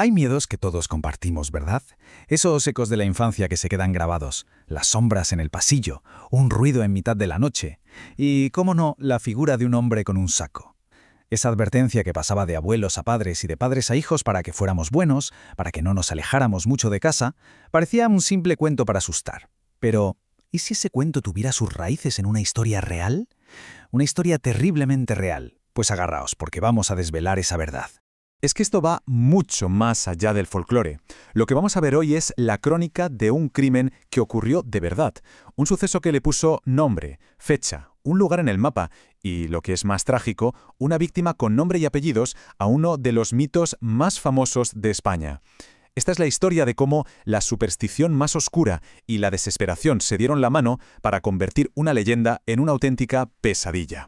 Hay miedos que todos compartimos, ¿verdad? Esos ecos de la infancia que se quedan grabados, las sombras en el pasillo, un ruido en mitad de la noche y, cómo no, la figura de un hombre con un saco. Esa advertencia que pasaba de abuelos a padres y de padres a hijos para que fuéramos buenos, para que no nos alejáramos mucho de casa, parecía un simple cuento para asustar. Pero, ¿y si ese cuento tuviera sus raíces en una historia real? Una historia terriblemente real. Pues agarraos, porque vamos a desvelar esa verdad. Es que esto va mucho más allá del folclore. Lo que vamos a ver hoy es la crónica de un crimen que ocurrió de verdad, un suceso que le puso nombre, fecha, un lugar en el mapa y, lo que es más trágico, una víctima con nombre y apellidos a uno de los mitos más famosos de España. Esta es la historia de cómo la superstición más oscura y la desesperación se dieron la mano para convertir una leyenda en una auténtica pesadilla.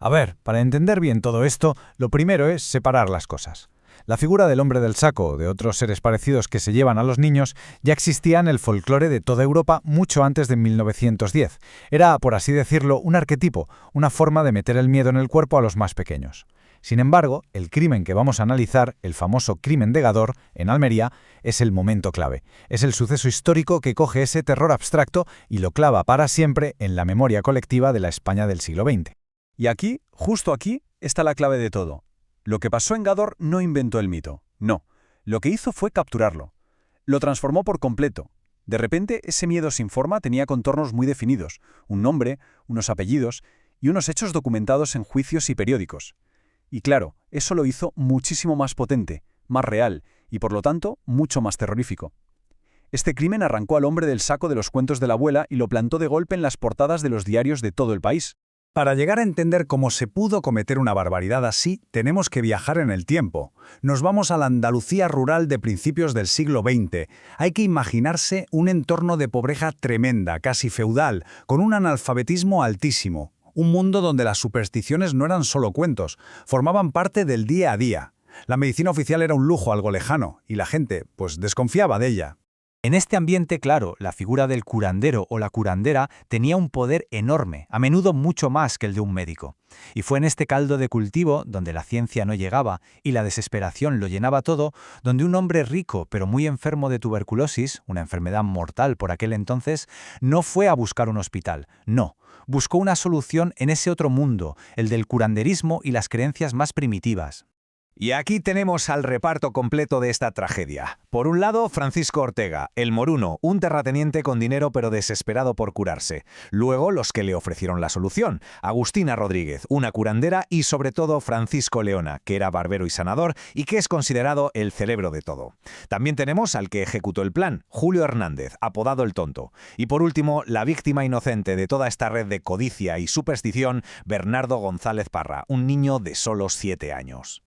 A ver, para entender bien todo esto, lo primero es separar las cosas. La figura del hombre del saco o de otros seres parecidos que se llevan a los niños ya existía en el folclore de toda Europa mucho antes de 1910. Era, por así decirlo, un arquetipo, una forma de meter el miedo en el cuerpo a los más pequeños. Sin embargo, el crimen que vamos a analizar, el famoso crimen de Gádor, en Almería, es el momento clave. Es el suceso histórico que coge ese terror abstracto y lo clava para siempre en la memoria colectiva de la España del siglo XX. Y aquí, justo aquí, está la clave de todo. Lo que pasó en Gádor no inventó el mito, no. Lo que hizo fue capturarlo. Lo transformó por completo. De repente, ese miedo sin forma tenía contornos muy definidos, un nombre, unos apellidos y unos hechos documentados en juicios y periódicos. Y claro, eso lo hizo muchísimo más potente, más real y, por lo tanto, mucho más terrorífico. Este crimen arrancó al hombre del saco de los cuentos de la abuela y lo plantó de golpe en las portadas de los diarios de todo el país. Para llegar a entender cómo se pudo cometer una barbaridad así, tenemos que viajar en el tiempo. Nos vamos a la Andalucía rural de principios del siglo XX. Hay que imaginarse un entorno de pobreza tremenda, casi feudal, con un analfabetismo altísimo. Un mundo donde las supersticiones no eran solo cuentos, formaban parte del día a día. La medicina oficial era un lujo algo lejano, y la gente, pues, desconfiaba de ella. En este ambiente, claro, la figura del curandero o la curandera tenía un poder enorme, a menudo mucho más que el de un médico. Y fue en este caldo de cultivo, donde la ciencia no llegaba y la desesperación lo llenaba todo, donde un hombre rico pero muy enfermo de tuberculosis, una enfermedad mortal por aquel entonces, no fue a buscar un hospital, no. Buscó una solución en ese otro mundo, el del curanderismo y las creencias más primitivas. Y aquí tenemos al reparto completo de esta tragedia. Por un lado, Francisco Ortega, el moruno, un terrateniente con dinero pero desesperado por curarse. Luego, los que le ofrecieron la solución, Agustina Rodríguez, una curandera, y sobre todo Francisco Leona, que era barbero y sanador y que es considerado el cerebro de todo. También tenemos al que ejecutó el plan, Julio Hernández, apodado el Tonto. Y por último, la víctima inocente de toda esta red de codicia y superstición, Bernardo González Parra, un niño de solo 7 años.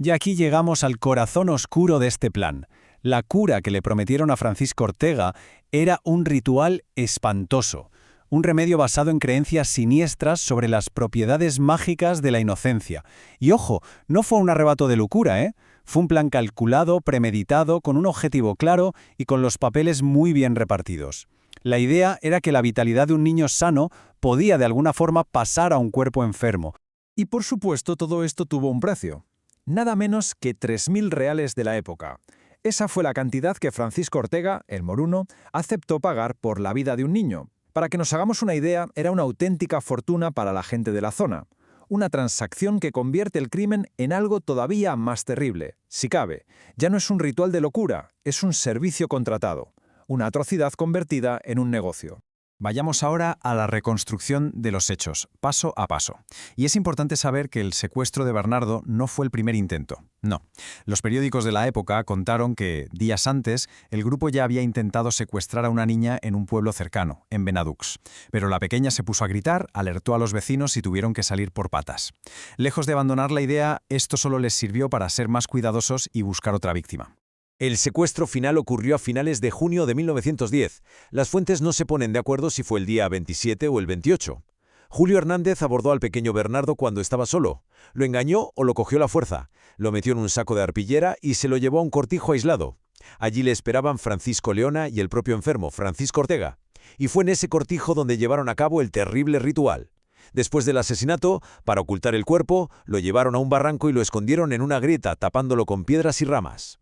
Y aquí llegamos al corazón oscuro de este plan. La cura que le prometieron a Francisco Ortega era un ritual espantoso, un remedio basado en creencias siniestras sobre las propiedades mágicas de la inocencia. Y ojo, no fue un arrebato de locura, ¿eh? Fue un plan calculado, premeditado, con un objetivo claro y con los papeles muy bien repartidos. La idea era que la vitalidad de un niño sano podía de alguna forma pasar a un cuerpo enfermo. Y por supuesto todo esto tuvo un precio. Nada menos que 3.000 reales de la época. Esa fue la cantidad que Francisco Ortega, el moruno, aceptó pagar por la vida de un niño. Para que nos hagamos una idea, era una auténtica fortuna para la gente de la zona. Una transacción que convierte el crimen en algo todavía más terrible. Si cabe, ya no es un ritual de locura, es un servicio contratado. Una atrocidad convertida en un negocio. Vayamos ahora a la reconstrucción de los hechos, paso a paso. Y es importante saber que el secuestro de Bernardo no fue el primer intento. No. Los periódicos de la época contaron que, días antes, el grupo ya había intentado secuestrar a una niña en un pueblo cercano, en Benadux. Pero la pequeña se puso a gritar, alertó a los vecinos y tuvieron que salir por patas. Lejos de abandonar la idea, esto solo les sirvió para ser más cuidadosos y buscar otra víctima. El secuestro final ocurrió a finales de junio de 1910. Las fuentes no se ponen de acuerdo si fue el día 27 o el 28. Julio Hernández abordó al pequeño Bernardo cuando estaba solo. Lo engañó o lo cogió a la fuerza. Lo metió en un saco de arpillera y se lo llevó a un cortijo aislado. Allí le esperaban Francisco Leona y el propio enfermo, Francisco Ortega. Y fue en ese cortijo donde llevaron a cabo el terrible ritual. Después del asesinato, para ocultar el cuerpo, lo llevaron a un barranco y lo escondieron en una grieta, tapándolo con piedras y ramas.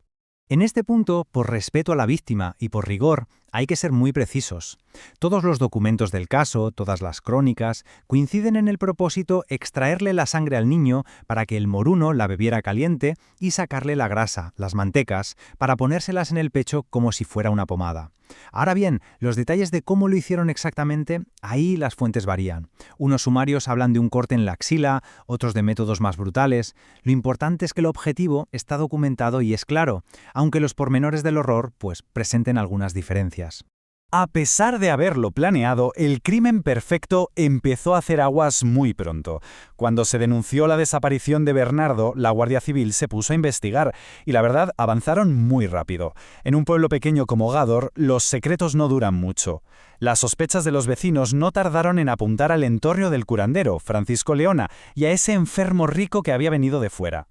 En este punto, por respeto a la víctima y por rigor, hay que ser muy precisos. Todos los documentos del caso, todas las crónicas, coinciden en el propósito extraerle la sangre al niño para que el moruno la bebiera caliente y sacarle la grasa, las mantecas, para ponérselas en el pecho como si fuera una pomada. Ahora bien, los detalles de cómo lo hicieron exactamente, ahí las fuentes varían. Unos sumarios hablan de un corte en la axila, otros de métodos más brutales. Lo importante es que el objetivo está documentado y es claro, aunque los pormenores del horror, pues, presenten algunas diferencias. A pesar de haberlo planeado, el crimen perfecto empezó a hacer aguas muy pronto. Cuando se denunció la desaparición de Bernardo, la Guardia Civil se puso a investigar y la verdad avanzaron muy rápido. En un pueblo pequeño como Gádor, los secretos no duran mucho. Las sospechas de los vecinos no tardaron en apuntar al entorno del curandero, Francisco Leona, y a ese enfermo rico que había venido de fuera.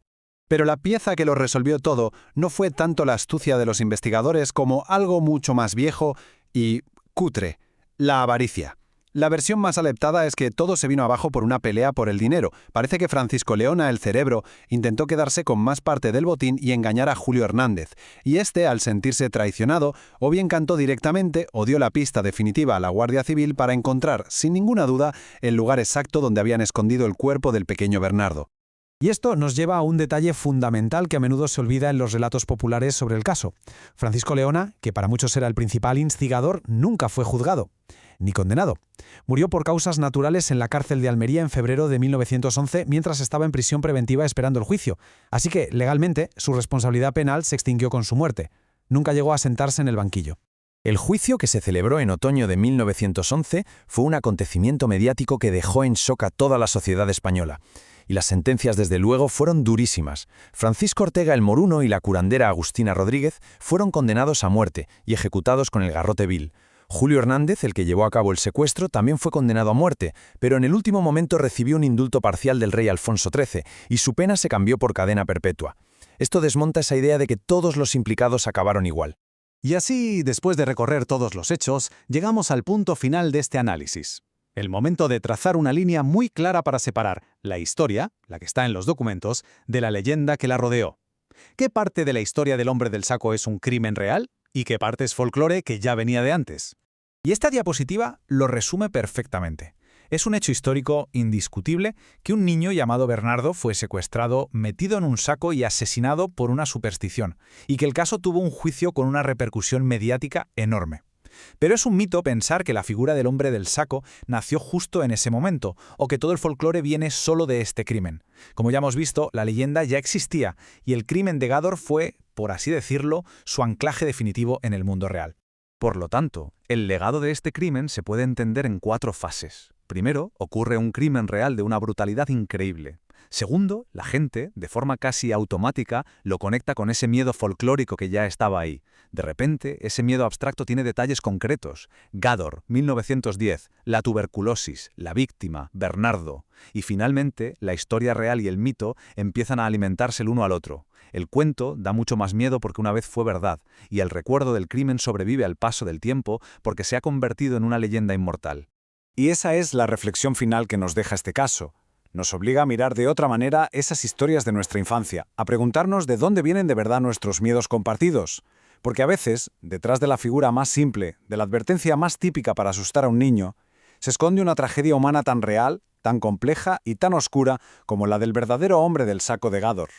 Pero la pieza que lo resolvió todo no fue tanto la astucia de los investigadores como algo mucho más viejo y cutre: la avaricia. La versión más aceptada es que todo se vino abajo por una pelea por el dinero. Parece que Francisco Leona, el cerebro, intentó quedarse con más parte del botín y engañar a Julio Hernández, y este, al sentirse traicionado, o bien cantó directamente o dio la pista definitiva a la Guardia Civil para encontrar, sin ninguna duda, el lugar exacto donde habían escondido el cuerpo del pequeño Bernardo. Y esto nos lleva a un detalle fundamental que a menudo se olvida en los relatos populares sobre el caso. Francisco Leona, que para muchos era el principal instigador, nunca fue juzgado, ni condenado. Murió por causas naturales en la cárcel de Almería en febrero de 1911 mientras estaba en prisión preventiva esperando el juicio. Así que, legalmente, su responsabilidad penal se extinguió con su muerte. Nunca llegó a sentarse en el banquillo. El juicio, que se celebró en otoño de 1911, fue un acontecimiento mediático que dejó en shock a toda la sociedad española. Y las sentencias, desde luego, fueron durísimas. Francisco Ortega el Moruno y la curandera Agustina Rodríguez fueron condenados a muerte y ejecutados con el garrote vil. Julio Hernández, el que llevó a cabo el secuestro, también fue condenado a muerte, pero en el último momento recibió un indulto parcial del rey Alfonso XIII y su pena se cambió por cadena perpetua. Esto desmonta esa idea de que todos los implicados acabaron igual. Y así, después de recorrer todos los hechos, llegamos al punto final de este análisis. El momento de trazar una línea muy clara para separar la historia, la que está en los documentos, de la leyenda que la rodeó. ¿Qué parte de la historia del hombre del saco es un crimen real y qué parte es folclore que ya venía de antes? Y esta diapositiva lo resume perfectamente. Es un hecho histórico indiscutible que un niño llamado Bernardo fue secuestrado, metido en un saco y asesinado por una superstición, y que el caso tuvo un juicio con una repercusión mediática enorme. Pero es un mito pensar que la figura del hombre del saco nació justo en ese momento, o que todo el folclore viene solo de este crimen. Como ya hemos visto, la leyenda ya existía, y el crimen de Gádor fue, por así decirlo, su anclaje definitivo en el mundo real. Por lo tanto, el legado de este crimen se puede entender en 4 fases. Primero, ocurre un crimen real de una brutalidad increíble. Segundo, la gente, de forma casi automática, lo conecta con ese miedo folclórico que ya estaba ahí. De repente, ese miedo abstracto tiene detalles concretos. Gádor, 1910, la tuberculosis, la víctima, Bernardo. Y finalmente, la historia real y el mito empiezan a alimentarse el uno al otro. El cuento da mucho más miedo porque una vez fue verdad, y el recuerdo del crimen sobrevive al paso del tiempo porque se ha convertido en una leyenda inmortal. Y esa es la reflexión final que nos deja este caso. Nos obliga a mirar de otra manera esas historias de nuestra infancia, a preguntarnos de dónde vienen de verdad nuestros miedos compartidos. Porque a veces, detrás de la figura más simple, de la advertencia más típica para asustar a un niño, se esconde una tragedia humana tan real, tan compleja y tan oscura como la del verdadero hombre del saco de Gádor.